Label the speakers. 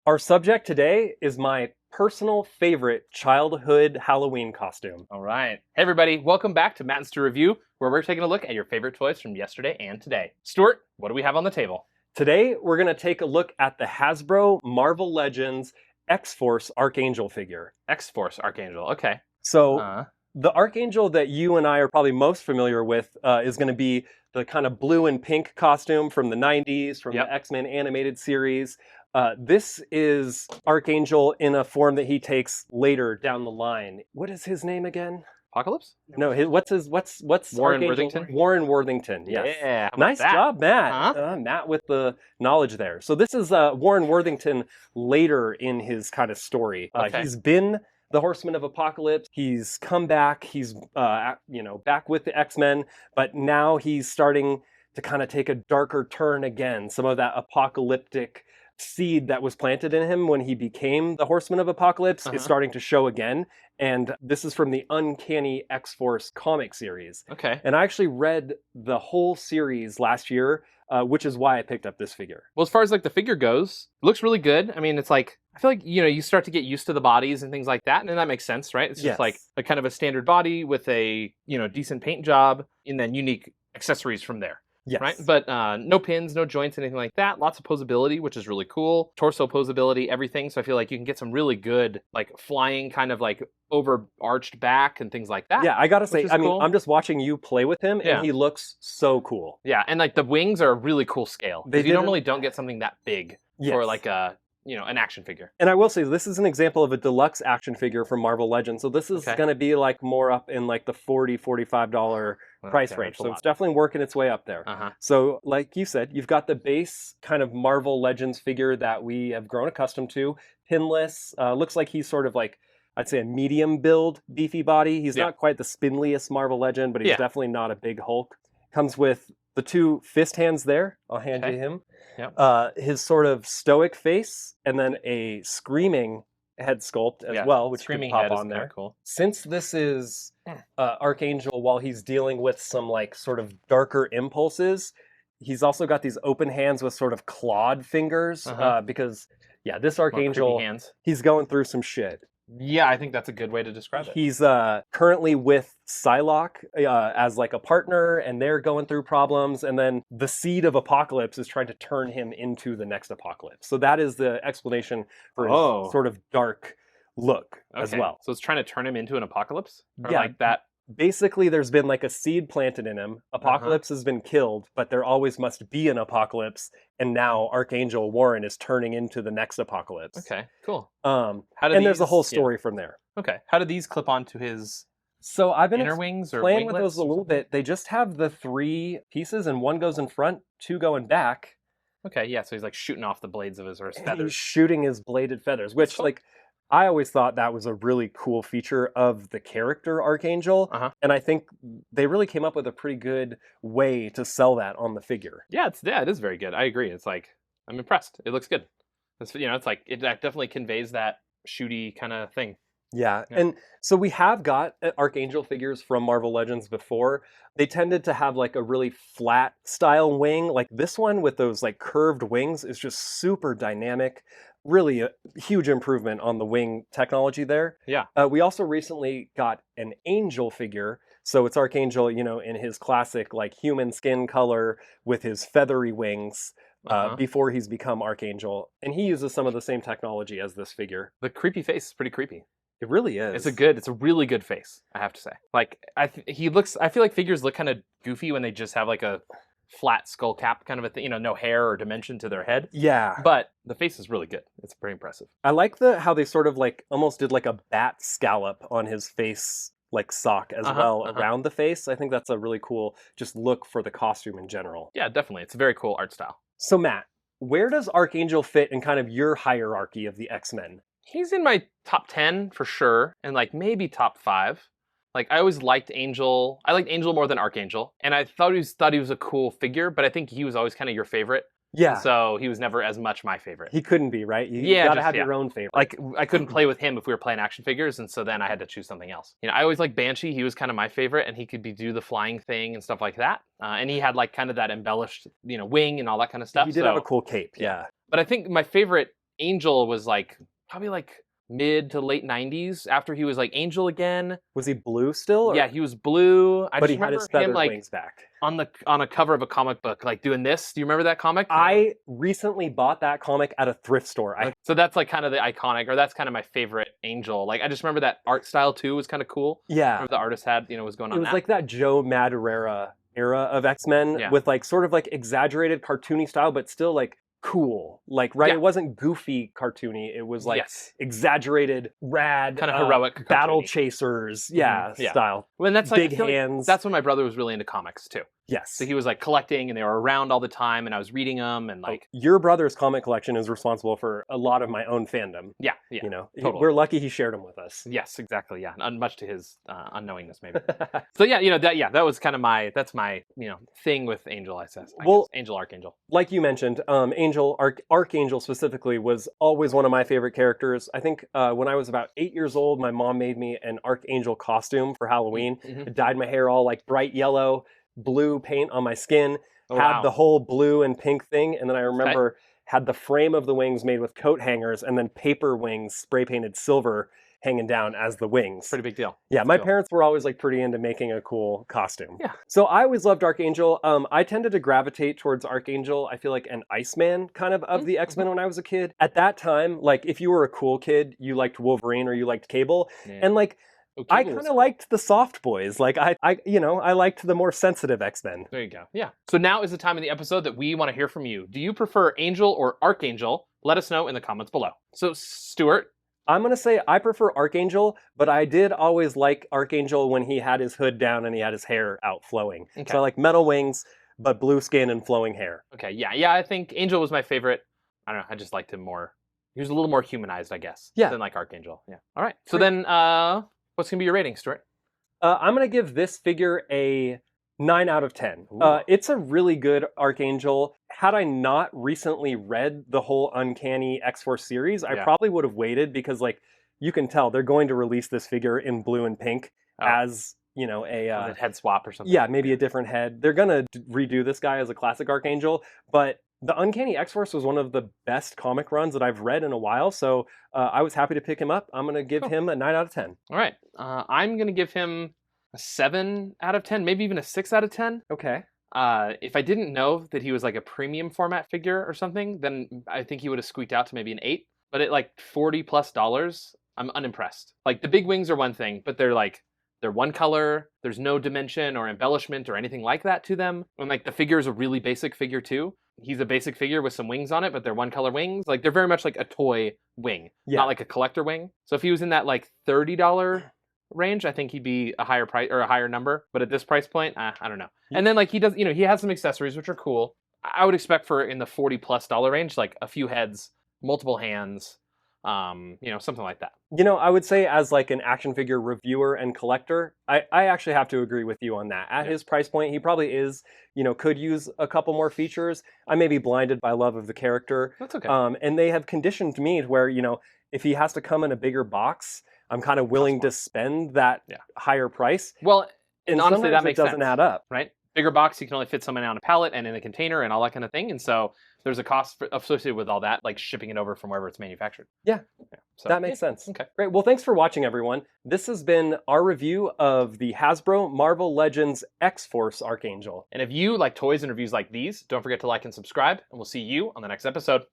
Speaker 1: Our subject today is my personal favorite childhood Halloween costume.
Speaker 2: All right. Hey, everybody. Welcome back to Matt and Stu Review, where we're taking a look at your favorite toys from yesterday and today. Stuart, what do we have on the table?
Speaker 1: Today, we're going to take a look at the Hasbro Marvel Legends X-Force Archangel figure.
Speaker 2: X-Force Archangel. Okay.
Speaker 1: So, the Archangel that you and I are probably most familiar with is going to be the kind of blue and pink costume from the 90s, from the X-Men animated series. This is Archangel in a form that he takes later down the line. What is his name again?
Speaker 2: Apocalypse?
Speaker 1: No, what's
Speaker 2: Warren
Speaker 1: Archangel?
Speaker 2: Worthington?
Speaker 1: Warren Worthington, yes.
Speaker 2: Yeah.
Speaker 1: Nice job, Matt. Matt with the knowledge there. So this is Warren Worthington later in his kind of story. He's been the Horseman of Apocalypse. He's come back. He's back with the X-Men, but now he's starting to kind of take a darker turn again. Some of that apocalyptic seed that was planted in him when he became the Horseman of Apocalypse is starting to show again. And this is from the Uncanny X-Force comic series.
Speaker 2: Okay.
Speaker 1: And I actually read the whole series last year, which is why I picked up this figure.
Speaker 2: Well, as far as like the figure goes, it looks really good. I mean, it's like, I feel like, you start to get used to the bodies and things like that. And that makes sense, right? It's just like a kind of a standard body with a, decent paint job and then unique accessories from there.
Speaker 1: Yes.
Speaker 2: Right? But no pins, no joints, anything like that. Lots of posability, which is really cool. Torso posability, everything. So I feel like you can get some really good, like flying kind of like overarched back and things like that.
Speaker 1: Yeah, I gotta say,
Speaker 2: cool.
Speaker 1: I'm just watching you play with him and he looks so cool.
Speaker 2: Yeah, and like the wings are a really cool scale. You normally don't get something that big for like a, an action figure.
Speaker 1: And I will say, this is an example of a deluxe action figure from Marvel Legends. So this is going to be like more up in like the $40, $45 price range. So it's definitely working its way up there. So like you said, you've got the base kind of Marvel Legends figure that we have grown accustomed to. Pinless. Looks like he's sort of like, I'd say a medium build, beefy body. He's not quite the spindliest Marvel Legend, but he's definitely not a big Hulk. Comes with the two fist hands there. I'll hand you him.
Speaker 2: Yep.
Speaker 1: His sort of stoic face, and then a screaming head sculpt as well, which
Speaker 2: screaming
Speaker 1: you can
Speaker 2: head
Speaker 1: pop
Speaker 2: is
Speaker 1: on there.
Speaker 2: Cool.
Speaker 1: Since this is Archangel, while he's dealing with some like sort of darker impulses, he's also got these open hands with sort of clawed fingers because this Archangel, he's going through some shit.
Speaker 2: Yeah, I think that's a good way to describe it.
Speaker 1: He's currently with Psylocke as like a partner, and they're going through problems, and then the seed of Apocalypse is trying to turn him into the next Apocalypse. So that is the explanation for his sort of dark look as well.
Speaker 2: So it's trying to turn him into an Apocalypse? Or
Speaker 1: yeah.
Speaker 2: like that?
Speaker 1: Basically, there's been like a seed planted in him. Apocalypse has been killed, but there always must be an Apocalypse. And now Archangel Warren is turning into the next Apocalypse.
Speaker 2: Okay, cool.
Speaker 1: There's a whole story from there.
Speaker 2: Okay. How do these clip onto his
Speaker 1: So I've been
Speaker 2: inner wings or
Speaker 1: playing with those a little bit. They just have the 3 pieces, and 1 goes in front, 2 go in back.
Speaker 2: Okay, yeah. So he's like shooting off the blades of his feathers.
Speaker 1: He's shooting his bladed feathers, which like I always thought that was a really cool feature of the character Archangel. And I think they really came up with a pretty good way to sell that on the figure.
Speaker 2: Yeah, it is very good. I agree. It's like, I'm impressed. It looks good. It's, it's like, it definitely conveys that shooty kind of thing.
Speaker 1: Yeah, and so we have got Archangel figures from Marvel Legends before. They tended to have like a really flat style wing. Like this one with those like curved wings is just super dynamic. Really a huge improvement on the wing technology there.
Speaker 2: Yeah.
Speaker 1: We also recently got an Angel figure. So it's Archangel, in his classic like human skin color with his feathery wings. Before he's become Archangel. And he uses some of the same technology as this figure.
Speaker 2: The creepy face is pretty creepy.
Speaker 1: It really is.
Speaker 2: It's a really good face, I have to say. Like, I feel like figures look kind of goofy when they just have like a flat skull cap kind of a thing, no hair or dimension to their head.
Speaker 1: Yeah.
Speaker 2: But the face is really good. It's pretty impressive.
Speaker 1: I like how they sort of like almost did like a bat scallop on his face, like sock as well around the face. I think that's a really cool just look for the costume in general.
Speaker 2: Yeah, definitely. It's a very cool art style.
Speaker 1: So Matt, where does Archangel fit in kind of your hierarchy of the X-Men?
Speaker 2: He's in my top 10 for sure, and like maybe top 5. Like I always liked Angel. I liked Angel more than Archangel, and I thought he was a cool figure, but I think he was always kind of your favorite.
Speaker 1: Yeah.
Speaker 2: So he was never as much my favorite.
Speaker 1: He couldn't be, right? You gotta have your own favorite.
Speaker 2: Like I couldn't play with him if we were playing action figures, and so then I had to choose something else. I always liked Banshee. He was kind of my favorite, and he could do the flying thing and stuff like that. And he had like kind of that embellished, wing and all that kind of stuff.
Speaker 1: He did have a cool cape. Yeah.
Speaker 2: But I think my favorite Angel was like probably like mid to late 90s after he was like Angel again.
Speaker 1: Was he blue still? Or?
Speaker 2: Yeah, he was blue.
Speaker 1: But he had his feathered wings back.
Speaker 2: On a cover of a comic book, like doing this. Do you remember that comic?
Speaker 1: I recently bought that comic at a thrift store.
Speaker 2: So that's like kind of the iconic, or that's kind of my favorite Angel. Like I just remember that art style too was kind of cool.
Speaker 1: Yeah.
Speaker 2: Remember the artist had, was going on.
Speaker 1: It was like that Joe Madureira era of X-Men with like sort of like exaggerated cartoony style, but still like cool, like it wasn't goofy cartoony, it was like exaggerated, rad,
Speaker 2: kind of heroic
Speaker 1: battle chasers style.
Speaker 2: Well, that's
Speaker 1: big hands.
Speaker 2: That's when my brother was really into comics too.
Speaker 1: Yes.
Speaker 2: So he was like collecting, and they were around all the time, and I was reading them, and like
Speaker 1: your brother's comic collection is responsible for a lot of my own fandom.
Speaker 2: Yeah.
Speaker 1: Totally. We're lucky he shared them with us.
Speaker 2: Yes, exactly. Yeah, much to his unknowingness, maybe. So that was kind of my thing with Angel. I guess. Angel, Archangel.
Speaker 1: Like you mentioned, Archangel specifically was always one of my favorite characters. I think when I was about 8 years old, my mom made me an Archangel costume for Halloween. I dyed my hair all like bright yellow, blue paint on my skin, had the whole blue and pink thing, and then I remember had the frame of the wings made with coat hangers and then paper wings spray painted silver hanging down as the wings.
Speaker 2: Pretty big deal.
Speaker 1: Yeah, my parents were always like pretty into making a cool costume.
Speaker 2: Yeah.
Speaker 1: So I always loved Archangel. I tended to gravitate towards Archangel. I feel like an Iceman kind of the X-Men when I was a kid. At that time, like if you were a cool kid, you liked Wolverine or you liked Cable. And like I kind of liked the soft boys. Like I liked the more sensitive X-Men.
Speaker 2: There you go. Yeah. So now is the time in the episode that we want to hear from you. Do you prefer Angel or Archangel? Let us know in the comments below. So Stuart,
Speaker 1: I'm going to say I prefer Archangel, but I did always like Archangel when he had his hood down and he had his hair out flowing. So I like metal wings, but blue skin and flowing hair.
Speaker 2: Okay, yeah, I think Angel was my favorite. I don't know, I just liked him more. He was a little more humanized, I guess, than like Archangel. Yeah. All right. So then, what's going to be your rating, Stuart?
Speaker 1: I'm going to give this figure a 9 out of 10. It's a really good Archangel. Had I not recently read the whole Uncanny X-Force series, I probably would have waited because, like, you can tell they're going to release this figure in blue and pink as, a
Speaker 2: head swap or something.
Speaker 1: Yeah, maybe a different head. They're going to redo this guy as a classic Archangel, but the Uncanny X-Force was one of the best comic runs that I've read in a while, so I was happy to pick him up. I'm going to give him a 9 out of 10.
Speaker 2: All right. I'm going to give him a 7 out of 10, maybe even a 6 out of 10.
Speaker 1: Okay.
Speaker 2: If I didn't know that he was like a premium format figure or something, then I think he would have squeaked out to maybe an 8. But at like $40+, I'm unimpressed. Like the big wings are one thing, but they're one color. There's no dimension or embellishment or anything like that to them. And like the figure is a really basic figure too. He's a basic figure with some wings on it, but they're one color wings. Like they're very much like a toy wing, not like a collector wing. So if he was in that like $30 range, I think he'd be a higher price or a higher number. But at this price point, I don't know. And then like he does, he has some accessories which are cool. I would expect for in the $40+ range, like a few heads, multiple hands, something like that.
Speaker 1: I would say as like an action figure reviewer and collector, I actually have to agree with you on that. At his price point, he probably is, could use a couple more features. I may be blinded by love of the character.
Speaker 2: That's okay.
Speaker 1: And they have conditioned me to where, if he has to come in a bigger box, I'm kind of willing to spend that higher price.
Speaker 2: Well, and honestly, that makes sense.
Speaker 1: It doesn't add up.
Speaker 2: Right? Bigger box, you can only fit someone on a pallet and in a container and all that kind of thing. And so there's a cost associated with all that, like shipping it over from wherever it's manufactured.
Speaker 1: Yeah, so that makes sense. Okay, great. Well, thanks for watching, everyone. This has been our review of the Hasbro Marvel Legends X-Force Archangel.
Speaker 2: And if you like toys and reviews like these, don't forget to like and subscribe, and we'll see you on the next episode.